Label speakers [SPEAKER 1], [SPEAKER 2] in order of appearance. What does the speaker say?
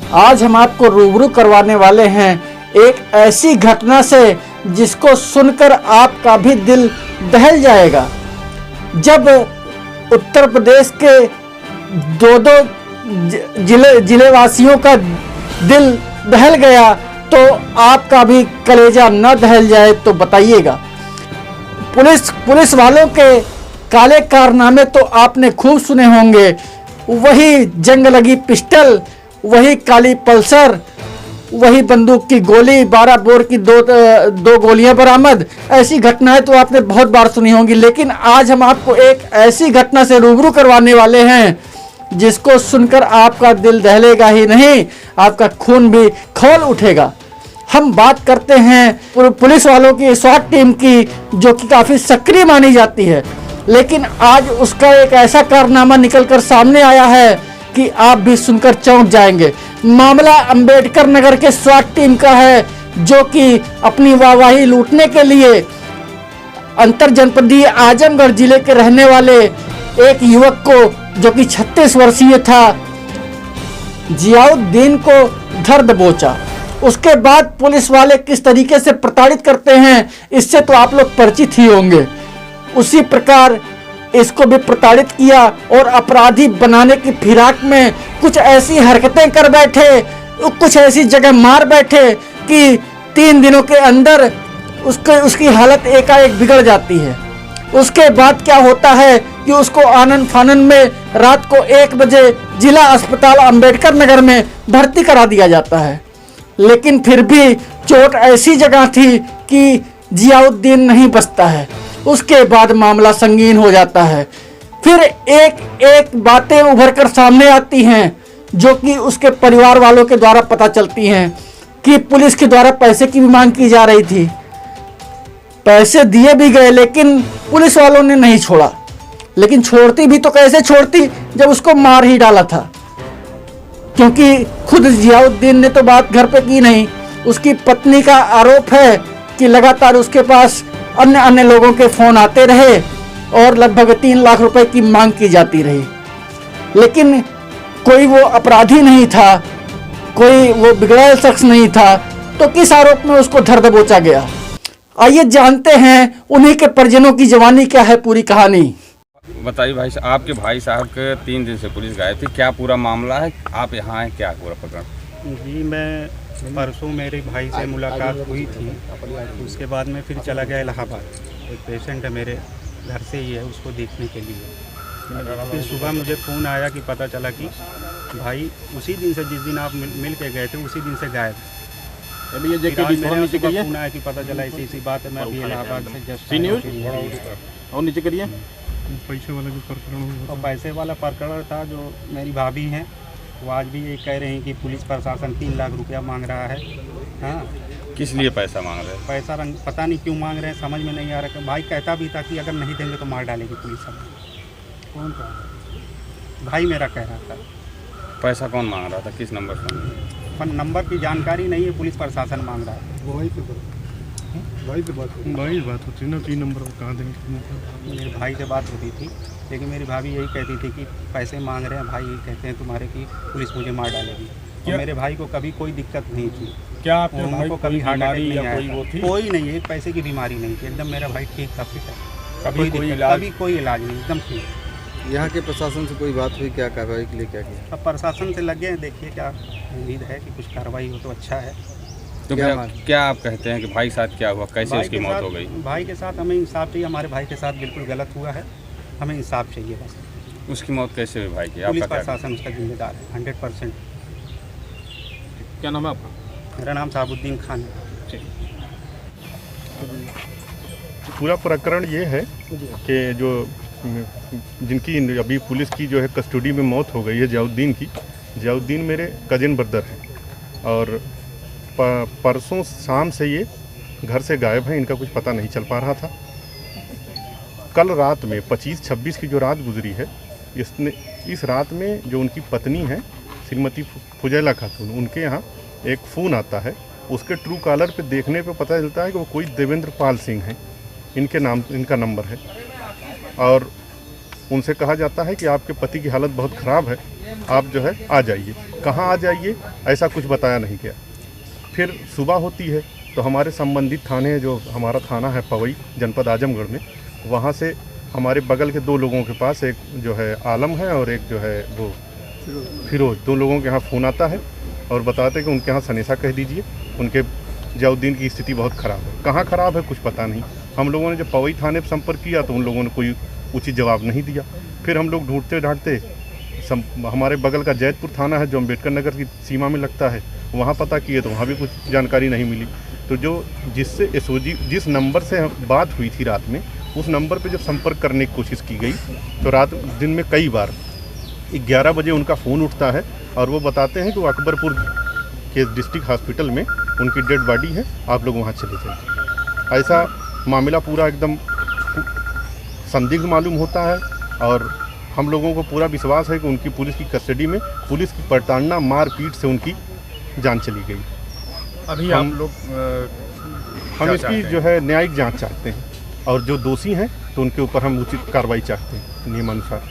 [SPEAKER 1] आज हम आपको रूबरू करवाने वाले हैं एक ऐसी घटना से जिसको सुनकर आपका भी दिल दहल जाएगा। जब उत्तर प्रदेश के दो जिले वासियों का दिल दहल गया तो आपका भी कलेजा न दहल जाए तो बताइएगा। पुलिस वालों के काले कारनामे तो आपने खूब सुने होंगे। वही जंग लगी पिस्टल, वही काली पल्सर, वही बंदूक की गोली, 12 बोर की दो गोलियां बरामद। ऐसी घटनाएं तो आपने बहुत बार सुनी होंगी, लेकिन आज हम आपको एक ऐसी घटना से रूबरू करवाने वाले हैं जिसको सुनकर आपका दिल दहलेगा ही नहीं, आपका खून भी खौल उठेगा। हम बात करते हैं पुलिस वालों की स्वाट टीम की, जो कि काफ़ी सक्रिय मानी जाती है, लेकिन आज उसका एक ऐसा कारनामा निकलकर सामने आया है कि आप भी सुनकर चौंक जाएंगे। मामला अंबेडकर नगर के स्वाट टीम का है, जो कि अपनी वाहवाही लूटने के लिए अंतर जनपदीय आजमगढ़ जिले के रहने वाले एक युवक को, जो कि 36 वर्षीय था, जियाउद्दीन को धर दबोचा। उसके बाद पुलिस वाले किस तरीके से प्रताड़ित करते हैं, इससे तो आप लोग परिचित ही होंगे। उसी प्रकार इसको भी प्रताड़ित किया और अपराधी बनाने की फिराक में कुछ ऐसी हरकतें कर बैठे, कुछ ऐसी जगह मार बैठे कि 3 दिनों के अंदर उसकी हालत एकाएक बिगड़ जाती है। उसके बाद क्या होता है कि उसको आनन फानन में रात को 1 बजे जिला अस्पताल अंबेडकर नगर में भर्ती करा दिया जाता है, लेकिन फिर भी चोट ऐसी जगह थी कि जियाउद्दीन नहीं बचता है। उसके बाद मामला संगीन हो जाता है। फिर एक बातें उभर कर सामने आती हैं, जो कि उसके परिवार वालों के द्वारा पता चलती हैं कि पुलिस के द्वारा पैसे की भी मांग की जा रही थी। पैसे दिए भी गए, लेकिन पुलिस वालों ने नहीं छोड़ा। लेकिन छोड़ती भी तो कैसे छोड़ती, जब उसको मार ही डाला था। क्योंकि खुद जियाउद्दीन ने तो बात घर पे की नहीं। उसकी पत्नी का आरोप है कि लगातार उसके पास अन्य लोगों के फोन आते रहे और लगभग 3 लाख रुपए की मांग की जाती रही, लेकिन कोई वो अपराधी नहीं था, कोई वो बिगड़ैल शख्स नहीं था, तो किस आरोप में उसको धर दबोचा गया। आइए जानते हैं उन्हीं के परिजनों की जवानी क्या है, पूरी कहानी।
[SPEAKER 2] बताइए भाई साहब, आपके भाई साहब के 3 दिन से पुलिस गए थे, क्या पूरा मामला है? आप यहाँ हैं, क्या पूरा प्रकरण?
[SPEAKER 3] जी, मैं परसों मेरे भाई से मुलाकात हुई थी। उसके बाद मैं फिर चला गया इलाहाबाद। एक पेशेंट है मेरे घर से ही है, उसको देखने के लिए। फिर सुबह मुझे फ़ोन आया कि पता चला कि भाई उसी दिन से, जिस दिन आप मिल के गए थे, उसी दिन से गायब। फ़ोन आया कि पता चला ऐसी बात है। मैं अभी इलाहाबाद से जस्ट
[SPEAKER 2] और नीचे करिए।
[SPEAKER 3] पैसे वाला जो प्रकरण, और पैसे वाला प्रकरण था, जो मेरी भाभी हैं वो आज भी ये कह रहे हैं कि पुलिस प्रशासन 3 लाख रुपया मांग रहा है। हाँ,
[SPEAKER 2] किस लिए पैसा मांग रहे हैं?
[SPEAKER 3] पैसा पता नहीं क्यों मांग रहे हैं, समझ में नहीं आ रहा। भाई कहता भी था कि अगर नहीं देंगे तो मार डालेगी पुलिस। कौन था? भाई मेरा कह रहा था।
[SPEAKER 2] पैसा कौन मांग रहा था, किस नंबर से?
[SPEAKER 3] पर नंबर की जानकारी नहीं है, पुलिस प्रशासन मांग रहा है।
[SPEAKER 4] भाई से बात होती है ना, 3 नंबर पर कहाँ देंगे?
[SPEAKER 3] मेरे भाई से बात होती थी, लेकिन मेरी भाभी यही कहती थी कि पैसे मांग रहे हैं भाई, यही कहते हैं तुम्हारे कि पुलिस मुझे मार डालेगी। और मेरे भाई को कभी कोई दिक्कत नहीं थी।
[SPEAKER 2] क्या आपके भाई
[SPEAKER 3] को कभी हार्ट अटैक नहीं आया? कोई नहीं है, पैसे की बीमारी नहीं थी, एकदम मेरा भाई ठीक था, फिट है। कभी कोई इलाज नहीं, एकदम ठीक।
[SPEAKER 5] यहाँ के प्रशासन से कोई बात हुई, क्या कार्रवाई के लिए क्या किया?
[SPEAKER 3] अब प्रशासन से लगे हैं, देखिए क्या उम्मीद है कि कुछ कार्रवाई हो तो अच्छा है।
[SPEAKER 2] तो क्या आप कहते हैं कि भाई साथ क्या हुआ, कैसे उसकी मौत हो गई?
[SPEAKER 3] भाई के साथ हमें इंसाफ चाहिए। हमारे भाई के साथ बिल्कुल गलत हुआ है, हमें इंसाफ चाहिए बस।
[SPEAKER 2] उसकी मौत कैसे हुई भाई की?
[SPEAKER 3] पुलिस प्रशासन उसका जिम्मेदार है 100%।
[SPEAKER 2] क्या नाम है आपका?
[SPEAKER 3] मेरा नाम साबुद्दीन खान है।
[SPEAKER 4] पूरा प्रकरण ये है कि जो जिनकी अभी पुलिस की जो है कस्टडी में मौत हो गई है, जियाउद्दीन की। जियाउद्दीन मेरे कजिन ब्रदर हैं और परसों शाम से ये घर से गायब है। इनका कुछ पता नहीं चल पा रहा था। कल रात में 25-26 की जो रात गुजरी है, इस रात में जो उनकी पत्नी है श्रीमती फुजैला खातून, उनके यहाँ एक फ़ोन आता है। उसके ट्रू कॉलर पे देखने पे पता चलता है कि वो कोई देवेंद्र पाल सिंह हैं, इनका नंबर है। और उनसे कहा जाता है कि आपके पति की हालत बहुत ख़राब है, आप जो है आ जाइए। कहाँ आ जाइए ऐसा कुछ बताया नहीं गया। फिर सुबह होती है तो हमारे संबंधित थाने, जो हमारा थाना है पवई जनपद आजमगढ़ में, वहाँ से हमारे बगल के 2 लोगों के पास, एक जो है आलम है और एक जो है वो फिरोज, 2 लोगों के यहाँ फ़ोन आता है और बताते हैं कि उनके यहाँ सनेसा कह दीजिए, उनके जयाउद्दीन की स्थिति बहुत ख़राब है। कहाँ ख़राब है कुछ पता नहीं। हम लोगों ने जब पवई थाने पर संपर्क किया तो उन लोगों ने कोई उचित जवाब नहीं दिया। फिर हम लोग ढूंढते ढांढते हमारे बगल का जैतपुर थाना है जो अम्बेडकर नगर की सीमा में लगता है, वहाँ पता किए तो वहाँ भी कुछ जानकारी नहीं मिली। तो जो जिससे एसओजी जिस नंबर से बात हुई थी रात में, उस नंबर पे जब संपर्क करने की कोशिश की गई तो रात दिन में कई बार 11 बजे उनका फ़ोन उठता है और वो बताते हैं कि वो अकबरपुर के डिस्ट्रिक्ट हॉस्पिटल में उनकी डेड बॉडी है, आप लोग वहाँ चले जाइए। ऐसा मामला पूरा एकदम संदिग्ध मालूम होता है और हम लोगों को पूरा विश्वास है कि उनकी पुलिस की कस्टडी में पुलिस की प्रताड़ना मारपीट से उनकी जान चली गई।
[SPEAKER 6] अभी
[SPEAKER 4] हम
[SPEAKER 6] आप लोग
[SPEAKER 4] हम इसकी जो है न्यायिक जांच चाहते हैं और जो दोषी हैं तो उनके ऊपर हम उचित कार्रवाई चाहते हैं नियमानुसार।